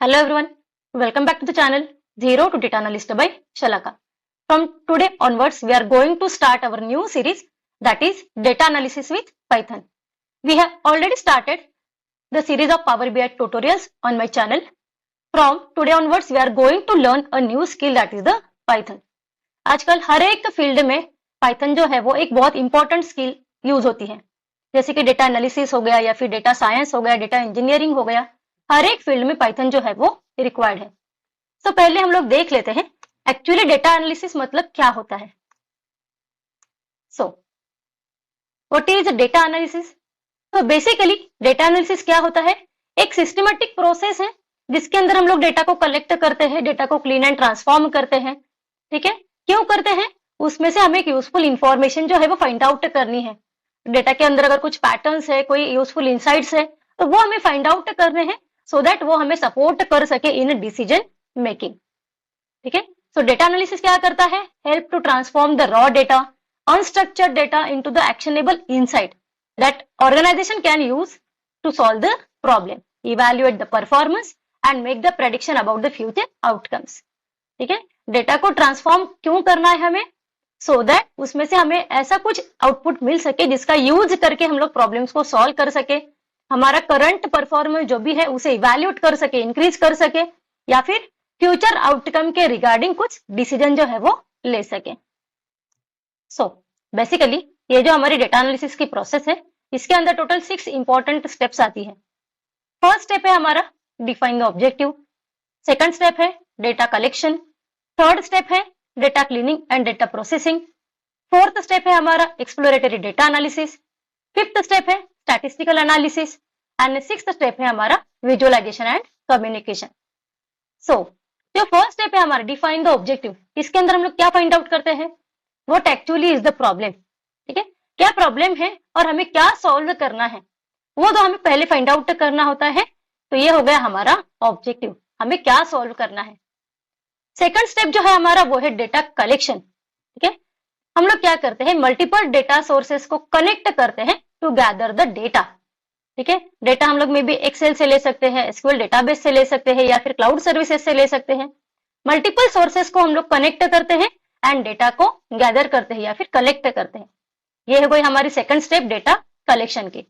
Hello everyone, welcome back to the channel Zero to Data Analyst by Shalaka. From today onwards, we are going to start our new series, that is Data Analysis with Python. We have already started the series of Power BI tutorials on my channel. From today onwards, we are going to learn a new skill, that is the Python. आजकल हर एक field में Python जो है वो एक बहुत important skill use होती है, जैसे कि डेटा एनालिसिस हो गया या फिर डेटा साइंस हो गया, डेटा इंजीनियरिंग हो गया, हर एक फील्ड में पाइथन जो है वो रिक्वायर्ड है। तो पहले हम लोग देख लेते हैं एक्चुअली डेटा एनालिसिस मतलब क्या होता है। So what is data analysis? तो बेसिकली डेटा एनालिसिस क्या होता है? एक सिस्टमेटिक प्रोसेस है जिसके अंदर हम लोग डेटा को कलेक्ट करते हैं, डेटा को क्लीन एंड ट्रांसफॉर्म करते हैं। ठीक है, क्यों करते हैं? उसमें से हमें एक यूजफुल इंफॉर्मेशन जो है वो फाइंड आउट करनी है। डेटा के अंदर अगर कुछ पैटर्न्स है, कोई यूजफुल इंसाइट्स है, तो वो हमें फाइंड आउट करने हैं सो दैट वो हमें सपोर्ट कर सके इन डिसीजन मेकिंग। ठीक है, सो डेटा एनालिसिस क्या करता है? Help to transform the raw data, unstructured data into the actionable insight that organization can use to solve the problem, evaluate the performance and make the prediction about the future outcomes. ठीक है, data को transform क्यों करना है हमें? So that उसमें से हमें ऐसा कुछ आउटपुट मिल सके जिसका यूज करके हम लोग प्रॉब्लम्स को सॉल्व कर सके, हमारा करंट परफॉर्मेंस जो भी है उसे इवैल्यूएट कर सके, इंक्रीज कर सके, या फिर फ्यूचर आउटकम के रिगार्डिंग कुछ डिसीजन जो है वो ले सके। सो बेसिकली ये जो हमारी डेटा एनालिसिस की प्रोसेस है, इसके अंदर टोटल 6 इंपॉर्टेंट स्टेप्स आती है। फर्स्ट स्टेप है हमारा define the objective, second step है डेटा कलेक्शन, थर्ड स्टेप है data cleaning and data processing, fourth step है हमारा exploratory data analysis, fifth step है statistical analysis and sixth step है हमारा विजुअलाइजेशन एंड कम्युनिकेशन। सो जो फर्स्ट स्टेप है हमारा डिफाइन द ऑब्जेक्टिव, इसके अंदर हम लोग क्या फाइंड आउट करते हैं? What actually is the problem. ठीक है, क्या प्रॉब्लम है और हमें क्या सॉल्व करना है, वो तो हमें पहले फाइंड आउट करना होता है। तो ये हो गया हमारा ऑब्जेक्टिव, हमें क्या सॉल्व करना है। सेकंड स्टेप जो है हमारा वो है डेटा कलेक्शन। ठीक है, हम लोग क्या करते हैं? मल्टीपल डेटा सोर्सेस को कनेक्ट करते हैं टू गैदर द डेटा। ठीक है, डेटा हम लोग में भी एक्सेल से ले सकते हैं, एसक्यूएल डेटाबेस से ले सकते हैं, या फिर क्लाउड सर्विसेज से ले सकते हैं। मल्टीपल सोर्सेस को हम लोग कनेक्ट करते हैं एंड डेटा को गैदर करते हैं या फिर कलेक्ट करते हैं। ये है कोई हमारी सेकंड स्टेप डेटा कलेक्शन की।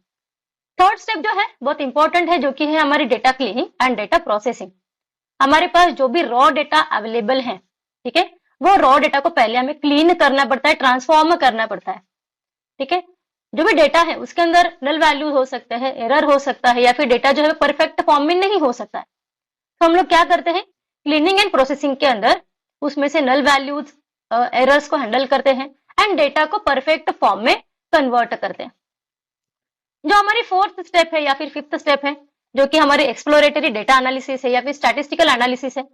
थर्ड स्टेप जो है बहुत इंपॉर्टेंट है, जो कि है हमारी data cleaning and data processing. हमारे पास जो भी रॉ डेटा अवेलेबल है, ठीक है, वो रॉ डेटा को पहले हमें क्लीन करना पड़ता है, ट्रांसफॉर्म करना पड़ता है। ठीक है, जो भी डेटा है उसके अंदर नल वैल्यू हो सकते हैं, एरर हो सकता है, या फिर डेटा जो है परफेक्ट फॉर्म में नहीं हो सकता है। तो हम लोग क्या करते हैं? क्लीनिंग एंड प्रोसेसिंग के अंदर उसमें से नल वैल्यूज, एरर्स को हैंडल करते हैं एंड डेटा को परफेक्ट फॉर्म में कन्वर्ट करते हैं। जो हमारी फोर्थ स्टेप है या फिर फिफ्थ स्टेप है, जो कि हमारे एक्सप्लोरेटरी डेटा एनालिसिस है या फिर स्टैटिस्टिकल एनालिसिस है,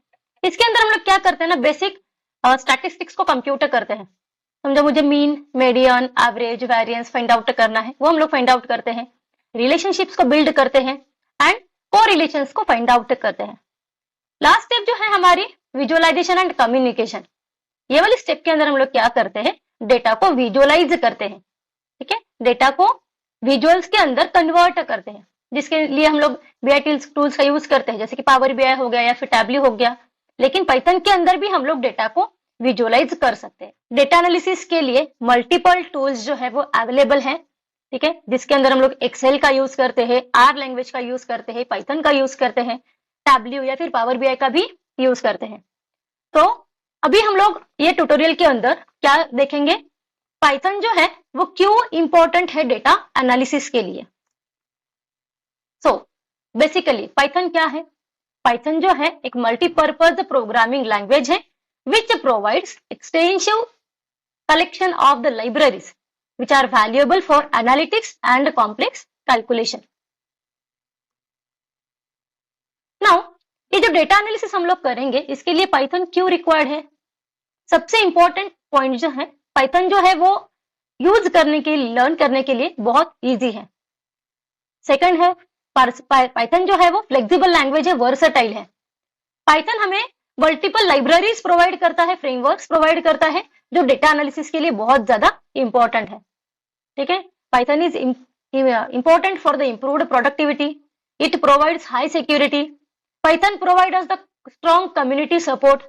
इसके अंदर हम लोग क्या करते हैं ना, बेसिक स्टैटिस्टिक्स को कंप्यूट करते हैं। समझो मुझे mean, median, average, variance find out करना है, वो हम लोग फाइंड आउट करते हैं। रिलेशनशिप्स को बिल्ड करते हैं एंड कोरिलेशंस को फाइंड आउट करते हैं। लास्ट स्टेप जो है हमारी विजुअलाइजेशन एंड कम्युनिकेशन। ये वाली स्टेप के अंदर हम लोग क्या करते हैं? डेटा को विजुअलाइज करते हैं। ठीक है, डेटा को विजुअल्स के अंदर कन्वर्ट करते हैं, जिसके लिए हम लोग बीआई टूल्स का यूज करते हैं, जैसे कि पावर बीआई हो गया या फिर टैब्ल्यू हो गया। लेकिन पाइथन के अंदर भी हम लोग डेटा को विजुअलाइज कर सकते हैं। डेटा एनालिसिस के लिए मल्टीपल टूल्स जो है वो अवेलेबल हैं। ठीक है, जिसके अंदर हम लोग एक्सेल का यूज करते हैं, आर लैंग्वेज का यूज करते हैं, पाइथन का यूज करते हैं, टैब्ल्यू या फिर पावर बीआई का भी यूज करते हैं। तो अभी हम लोग ये ट्यूटोरियल के अंदर क्या देखेंगे? पाइथन जो है वो क्यों इंपॉर्टेंट है डेटा एनालिसिस के लिए। सो बेसिकली पाइथन क्या है? पाइथन जो है एक मल्टीपर्पज प्रोग्रामिंग लैंग्वेज है which provides extensive collection of the libraries which are valuable for analytics and complex calculation. Now ये जो डेटा एनालिसिस हम लोग करेंगे, इसके लिए पाइथन क्यों रिक्वायर्ड है? सबसे इंपॉर्टेंट पॉइंट जो है, पाइथन जो है वो यूज करने के लिए, लर्न करने के लिए बहुत इजी है। सेकंड है पाइथन जो है वो फ्लेक्सिबल लैंग्वेज है, वर्सेटाइल है। पाइथन हमें मल्टीपल लाइब्रेरीज प्रोवाइड करता है, फ्रेमवर्क्स प्रोवाइड करता है, जो डेटा एनालिसिस के लिए बहुत ज्यादा इंपॉर्टेंट है। ठीक है, Python is important for the improved productivity, it provides high security, Python provides us the strong community support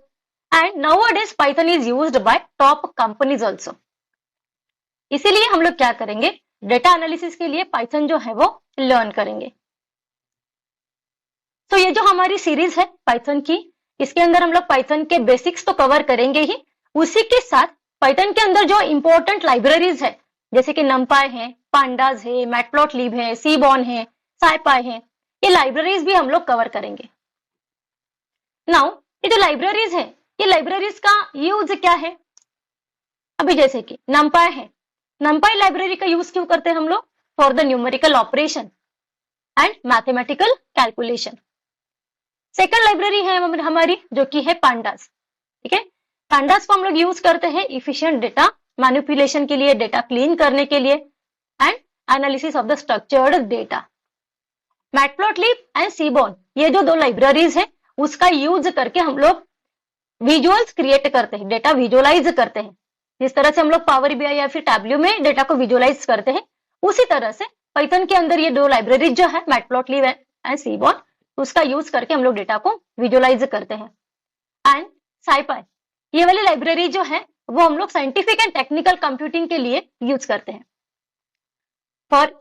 and nowadays Python is used by top companies also. इसीलिए हम लोग क्या करेंगे, डेटा एनालिसिस के लिए पाइथन जो है वो लर्न करेंगे. तो ये जो हमारी सीरीज है पाइथन की, इसके अंदर हम लोग पाइथन के बेसिक्स तो कवर करेंगे ही, उसी के साथ पाइथन के अंदर जो इंपॉर्टेंट लाइब्रेरीज है जैसे कि नमपाई है, पांडाज है, मैटप्लॉटलिब है, सीबॉन है, साइपाई है, ये लाइब्रेरीज भी हम लोग कवर करेंगे. नाउ ये जो लाइब्रेरीज है, ये लाइब्रेरीज का यूज क्या है? अभी जैसे कि नमपाई है, नमपाई लाइब्रेरी का यूज क्यों करते हैं हम लोग? For the numerical operation and mathematical calculation. Second library है हमारी जो कि है पांडास. ठीक है, पांडास को हम लोग यूज करते हैं इफिशिएंट डेटा मैनिपुलेशन के लिए, डेटा क्लीन करने के लिए and analysis of the structured data. Matplotlib and seaborn, ये जो दो लाइब्रेरीज है उसका यूज करके हम लोग विजुअल्स क्रिएट करते हैं, डेटा विजुअलाइज करते हैं. जिस तरह से हम लोग पावर बीआई या फिर टैब्ल्यू में डेटा को विजुअलाइज करते हैं, उसी तरह से पाइथन के अंदर ये दो लाइब्रेरीज जो है मैटप्लॉटलिब एंड सीबॉन, उसका यूज करके हम लोग डेटा को विजुअलाइज करते हैं. एंड साइपाई, ये वाली लाइब्रेरी जो है वो हम लोग साइंटिफिक एंड टेक्निकल कंप्यूटिंग के लिए यूज करते हैं for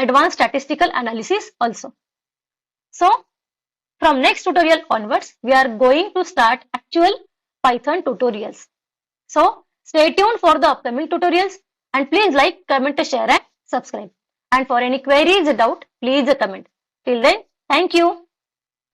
advance statistical analysis also. So from next tutorial onwards, we are going to start actual Python tutorials. So stay tuned for the upcoming tutorials and please like, comment, share and subscribe. And for any queries, doubt, please comment. Till then, thank you.